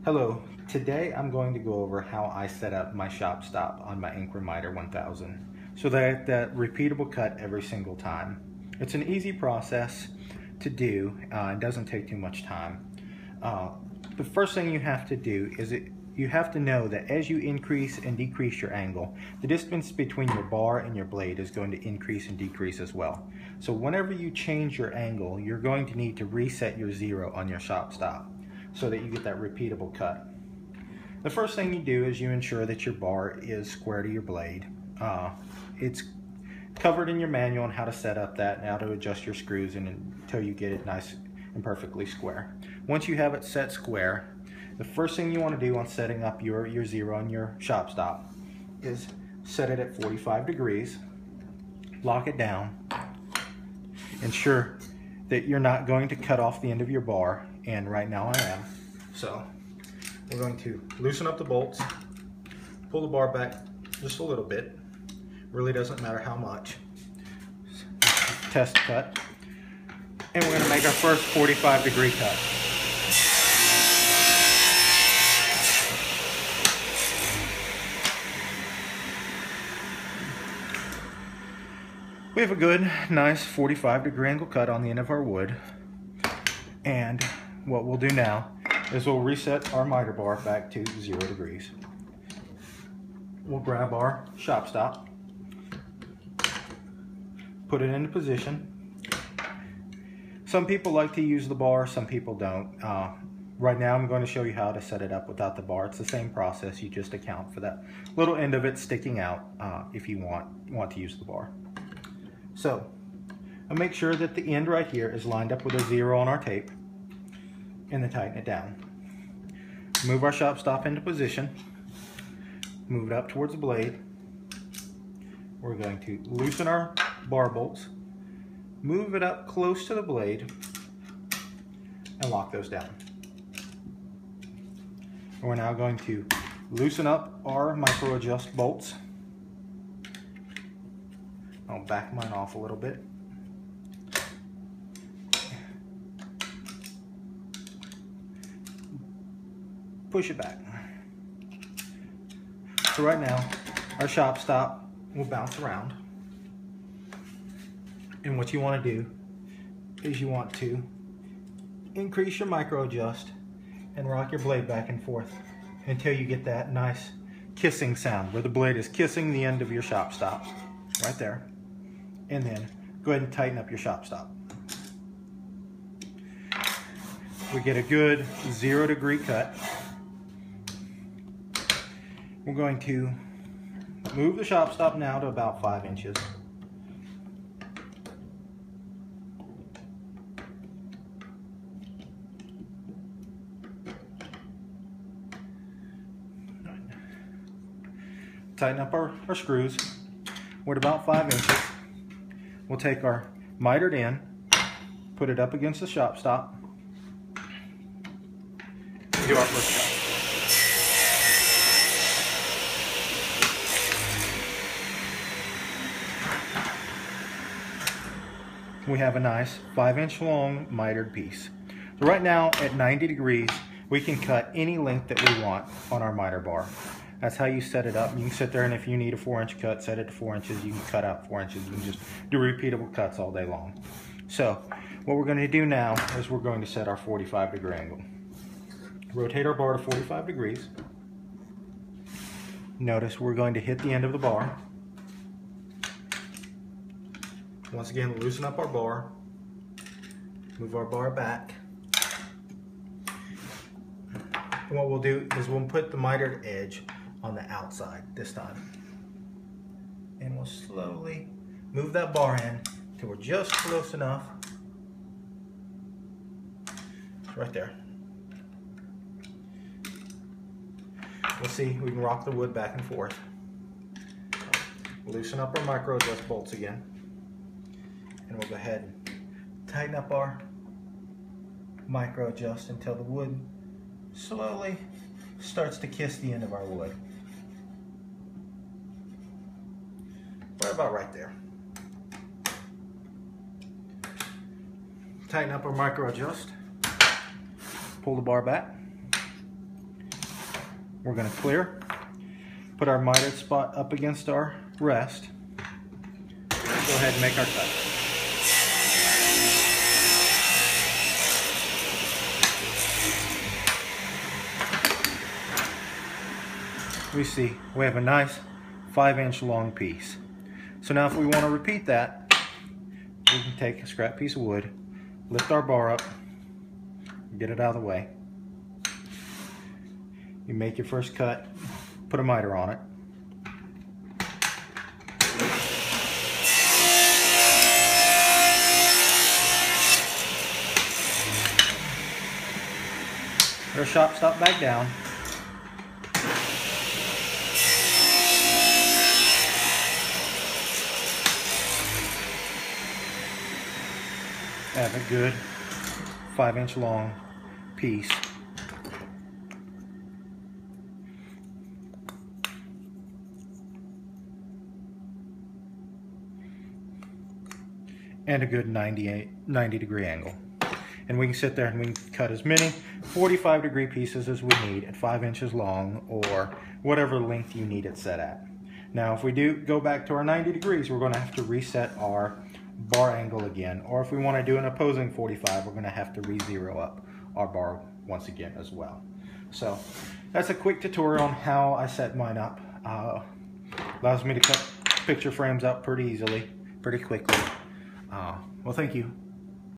Hello, today I'm going to go over how I set up my shop stop on my incra 1000 so that I get that repeatable cut every single time. It's an easy process to do, it doesn't take too much time. The first thing you have to do is you have to know that as you increase and decrease your angle, the distance between your bar and your blade is going to increase and decrease as well. So whenever you change your angle, you're going to need to reset your zero on your shop stop so that you get that repeatable cut. The first thing you do is you ensure that your bar is square to your blade. It's covered in your manual on how to set up that and how to adjust your screws until you get it nice and perfectly square. Once you have it set square, the first thing you want to do on setting up your zero on your shop stop is set it at 45 degrees, lock it down, ensure that you're not going to cut off the end of your bar, and right now I am. So we're going to loosen up the bolts, pull the bar back just a little bit, really doesn't matter how much, test cut, and we're going to make our first 45-degree cut. We have a good, nice 45-degree angle cut on the end of our wood. And what we'll do now is we'll reset our miter bar back to 0 degrees. We'll grab our shop stop, put it into position. Some people like to use the bar, some people don't. Right now I'm going to show you how to set it up without the bar. It's the same process, you just account for that little end of it sticking out if you want to use the bar. So, I'll make sure that the end right here is lined up with a 0 on our tape, and then tighten it down. Move our shop stop into position, move it up towards the blade. We're going to loosen our bar bolts, move it up close to the blade, and lock those down. And we're now going to loosen up our micro adjust bolts. I'll back mine off a little bit. Push it back. So right now, our shop stop will bounce around. And what you want to do is you want to increase your micro adjust and rock your blade back and forth until you get that nice kissing sound where the blade is kissing the end of your shop stop. Right there. And then go ahead and tighten up your shop stop. We get a good 0-degree cut. We're going to move the shop stop now to about 5 inches. Tighten up our screws. We're at about 5 inches. We'll take our mitered end, put it up against the shop stop, and do our first cut. We have a nice 5-inch long mitered piece. So right now at 90 degrees, we can cut any length that we want on our miter bar. That's how you set it up. You can sit there and if you need a 4-inch cut, set it to 4 inches. You can cut out 4 inches. You can just do repeatable cuts all day long. So what we're going to do now is we're going to set our 45-degree angle. Rotate our bar to 45 degrees. Notice we're going to hit the end of the bar. Once again, loosen up our bar. Move our bar back. And what we'll do is we'll put the mitered edge on the outside this time. And we'll slowly move that bar in till we're just close enough. It's right there. We'll see, we can rock the wood back and forth. Loosen up our micro adjust bolts again. And we'll go ahead and tighten up our micro adjust until the wood slowly starts to kiss the end of our wood. Right about right there. Tighten up our micro adjust. Pull the bar back. We're going to clear, put our mitered spot up against our rest. Go ahead and make our cut. We see we have a nice 5-inch long piece. So now if we want to repeat that, we can take a scrap piece of wood, lift our bar up, get it out of the way. You make your first cut, put a miter on it. Put our shop stop back down. Have a good 5-inch long piece. And a good 90 degree angle. And we can sit there and we can cut as many 45-degree pieces as we need at 5 inches long, or whatever length you need it set at. Now if we do go back to our 90 degrees, we're going to have to reset our bar angle again, or if we want to do an opposing 45, we're going to have to re-zero up our bar once again as well. So that's a quick tutorial on how I set mine up. Allows me to cut picture frames up pretty easily, pretty quickly. Well, thank you.